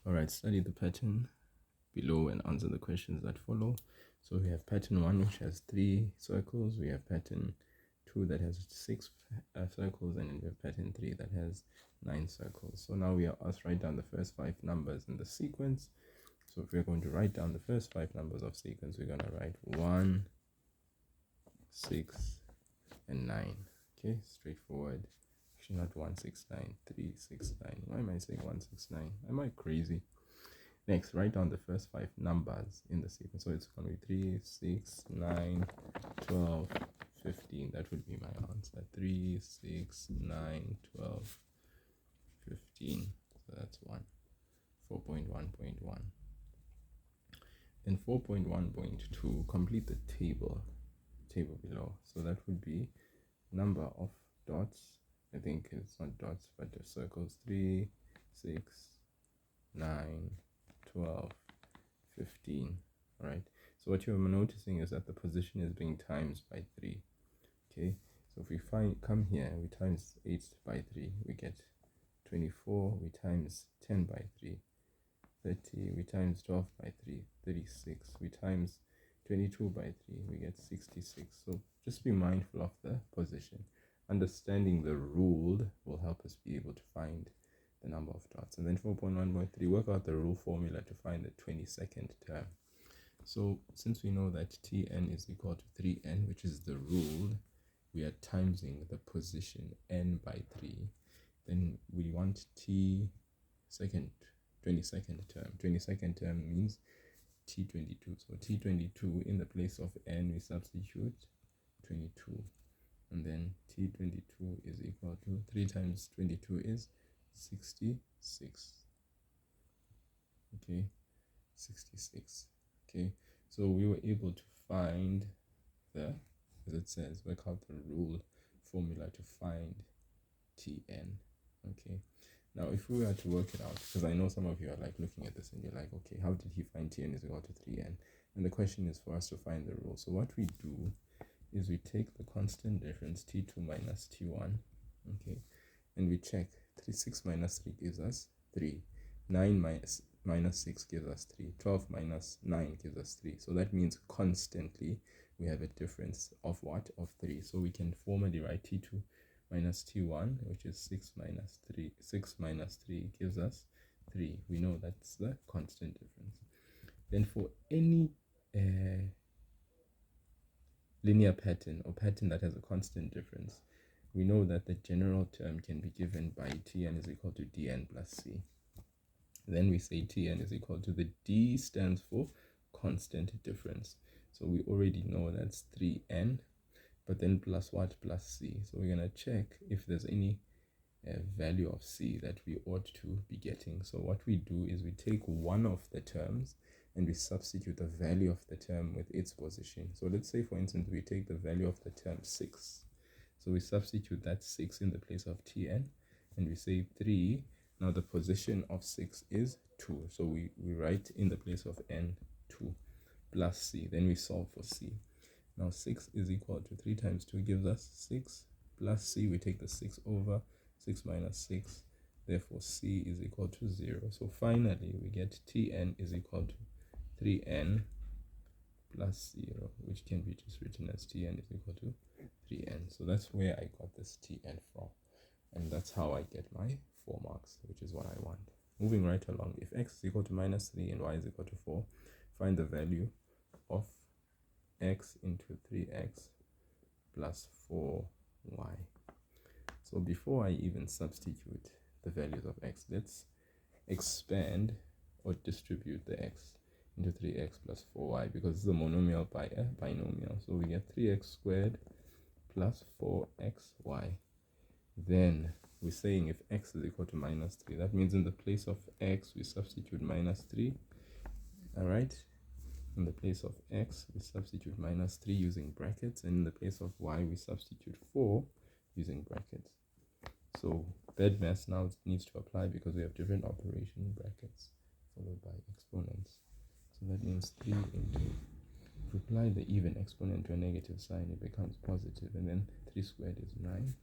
Alright, study the pattern below and answer the questions that follow. So we have pattern 1, which has 3 circles. We have pattern 2 that has 6 circles, and then we have pattern 3 that has 9 circles. So now we are asked to write down the first 5 numbers in the sequence. So if we're going to write down the first 5 numbers of sequence, we're going to write 1, 6, and 9. Okay, straightforward. Actually, not 1, 6, 9, 3, 6, 9. Why am I saying 1, 6, 9? Am I crazy? Next, write down the first 5 numbers in the sequence. So it's going to be 3, 6, 9, 12, 15. That would be my answer. 3, 6, 9, 12, 15. So that's 1. 4.1.1. Then 4.1.2, complete the table below. So that would be number of dots. I think it's not dots, but the circles. 3, 6, 9, 12, 15. All right, so what you're noticing is that the position is being times by 3. Okay, so if we come here, we times 8 by 3, we get 24. We times 10 by 3, 30. We times 12 by 3, 36. We times 22 by 3, we get 66. So just be mindful of the position. Understanding the rule will help us be able to find the number of dots. And then 4.1.3, work out the rule formula to find the 22nd term. So since we know that Tn is equal to 3n, which is the rule, we are timesing the position n by 3. Then we want T second 22nd term. 22nd term means T22. So T22, in the place of n, we substitute 22. And then T22 is equal to 3 times 22 is 66. Okay, 66. Okay, so we were able to find the, as it says, work out the rule formula to find Tn. Okay, now if we were to work it out, because I know some of you are like looking at this and you're like, okay, how did he find Tn is equal to 3n? And the question is for us to find the rule. So what we do is we take the constant difference T2 minus T1, okay, and we check. 6 minus 3 gives us 3. 9 minus 6 gives us 3. 12 minus 9 gives us 3. So that means constantly we have a difference of what? Of 3. So we can formally write T2 minus T1, which is 6 minus 3. 6 minus 3 gives us 3. We know that's the constant difference. Then for any linear pattern or pattern that has a constant difference, we know that the general term can be given by Tn is equal to dn plus c. Then we say Tn is equal to, the D stands for constant difference. So we already know that's 3n, but then plus what? Plus c. So we're going to check if there's any value of c that we ought to be getting. So what we do is we take one of the terms and we substitute the value of the term with its position. So let's say, for instance, we take the value of the term 6. So we substitute that 6 in the place of Tn, and we say 3. Now the position of 6 is 2. So we write in the place of n 2 plus c. Then we solve for c. Now 6 is equal to 3 times 2 gives us 6 plus c. We take the 6 over. 6 minus 6. Therefore c is equal to 0. So finally we get Tn is equal to 3n plus 0, which can be just written as Tn is equal to 3n. So that's where I got this Tn from, and that's how I get my 4 marks, which is what I want. Moving right along, if x is equal to minus 3 and y is equal to 4, find the value of x into 3x plus 4y. So before I even substitute the values of x, let's expand or distribute the x into 3x plus 4y, because it's a monomial by a binomial. So we get 3x squared plus 4xy. Then we're saying if x is equal to minus 3, that means in the place of x we substitute minus 3. All right, in the place of x we substitute minus 3 using brackets, and in the place of y we substitute 4 using brackets. So third mass now needs to apply because we have different operation brackets followed by exponents. So that means 3 into, if we apply the even exponent to a negative sign, it becomes positive, and then 3 squared is 9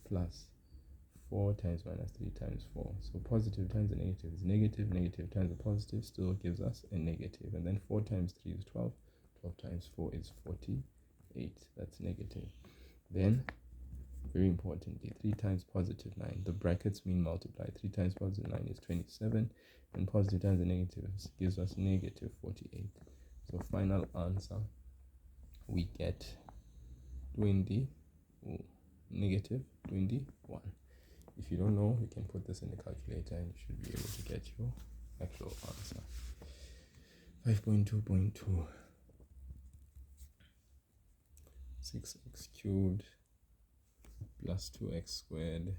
plus 4 times minus 3 times 4. So positive times a negative is negative, negative times a positive still gives us a negative. And then 4 times 3 is 12, 12 times 4 is 48, that's negative. Then, very importantly, 3 times positive 9, the brackets mean multiply. 3 times positive 9 is 27, and positive times a negative gives us negative 48. So final answer, we get 20, negative 21. If you don't know, you can put this in the calculator and you should be able to get your actual answer. 5.2.2, 6x cubed plus 2x squared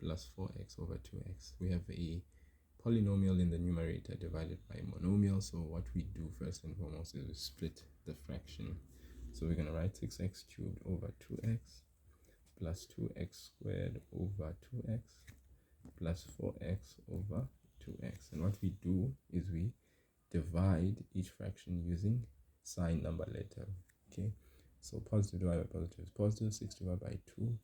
plus 4x over 2x. We have a polynomial in the numerator divided by a monomial. So what we do first and foremost is we split the fraction. So we're going to write 6x cubed over 2x plus 2x squared over 2x plus 4x over 2x. And what we do is we divide each fraction using sign, number, letter. Okay, so positive divided by positive is positive. 6 divided by 2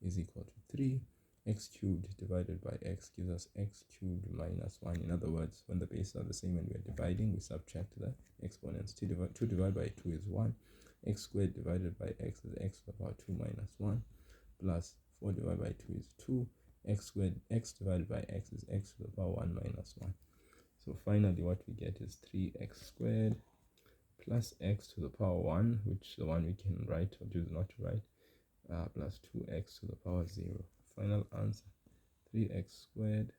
is equal to 3. X cubed divided by x gives us x cubed minus 1. In other words, when the bases are the same and we're dividing, we subtract the exponents. 2 divided by 2 is 1. X squared divided by x is x to the power 2 minus 1, plus 4 divided by 2 is 2. X squared, x divided by x is x to the power 1 minus 1. So finally what we get is 3x squared plus x to the power 1, which the one we can write or choose not to write, plus 2x to the power 0. Final answer, 3x squared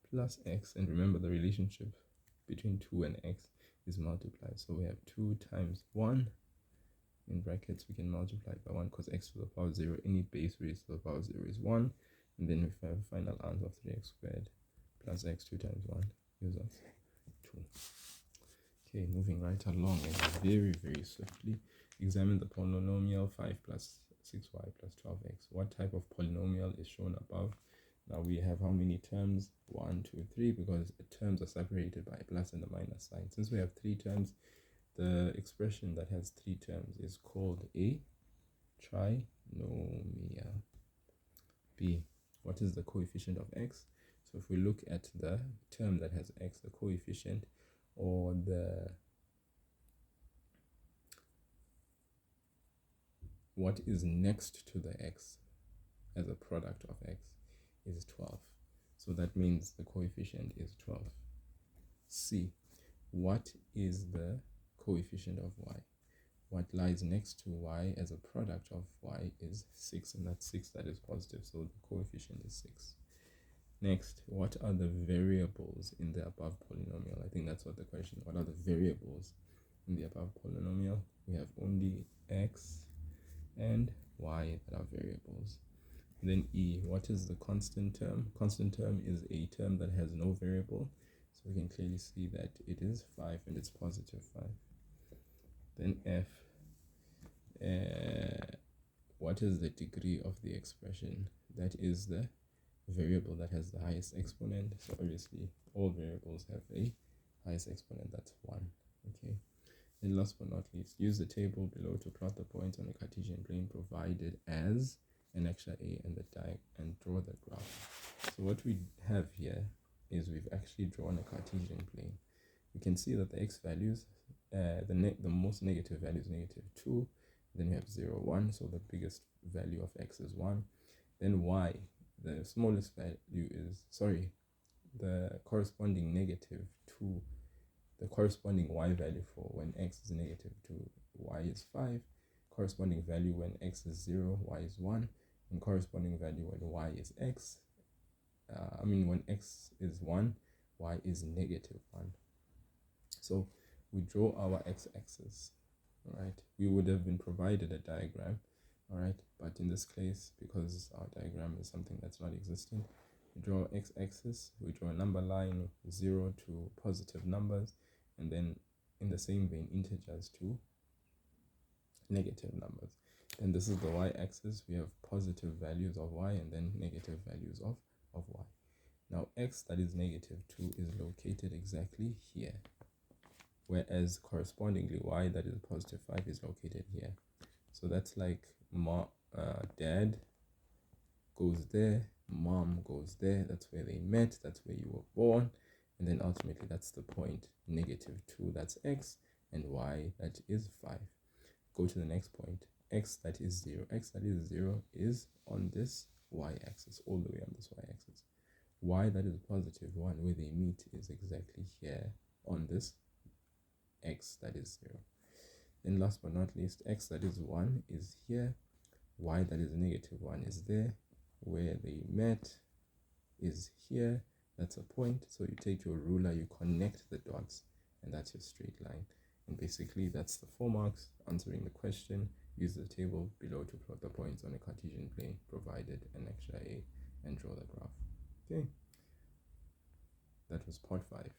plus x, and remember the relationship between 2 and x is multiplied. So we have 2 times 1, in brackets we can multiply by 1 because x to the power 0, any base raised to the power 0 is 1. And then we have a final answer of 3x squared plus x 2 times 1 gives us 2. Okay, moving right along and very, very swiftly. Examine the polynomial 5 plus 6y plus 12x. What type of polynomial is shown above? Now we have how many terms? 1, 2, 3, because the terms are separated by a plus and a minus sign. Since we have 3 terms, the expression that has 3 terms is called a trinomial. B, what is the coefficient of x? So if we look at the term that has x, the coefficient, or the what is next to the x as a product of x is 12. So that means the coefficient is 12. C, what is the coefficient of y? What lies next to y as a product of y is 6, and that's 6 that is positive, so the coefficient is 6. Next, what are the variables in the above polynomial? I think that's what the question. What are the variables in the above polynomial? We have only x and y that are variables. Then E, what is the constant term? Constant term is a term that has no variable. So we can clearly see that it is 5 and it's positive 5. Then F, what is the degree of the expression? That is the variable that has the highest exponent. So obviously all variables have a highest exponent, that's 1. Okay. And last but not least, use the table below to plot the points on a Cartesian plane provided as an extra a and the and draw the graph. So what we have here is we've actually drawn a Cartesian plane. We can see that the x values, the most negative value is -2. Then we have 0, 1. So the biggest value of x is 1. Then y, the smallest value is, the corresponding -2, the corresponding y value for when x is -2, y is 5. Corresponding value when x is 0, y is 1. And corresponding value when y is x, when x is 1, y is -1. So we draw our x-axis. All right, we would have been provided a diagram. All right, but in this case, because our diagram is something that's not existent, we draw x-axis, we draw a number line 0 to positive numbers, and then in the same vein integers to negative numbers. And this is the y-axis. We have positive values of y and then negative values of y. Now x that is -2 is located exactly here, whereas correspondingly y that is +5 is located here. So that's like dad goes there, mom goes there, that's where they met, that's where you were born, and then ultimately that's the point. -2, that's x, and y, that is 5. Go to the next point. X, that is 0. X, that is 0, is on this y-axis, all the way on this y-axis. Y, that is +1, where they meet, is exactly here on this x, that is 0. Then last but not least, x, that is 1, is here. Y, that is -1, is there. Where they met is here. That's a point. So you take your ruler, you connect the dots, and that's your straight line. And basically that's the 4 marks answering the question. Use the table below to plot the points on a Cartesian plane provided an extra A and draw the graph. Okay, that was part 5.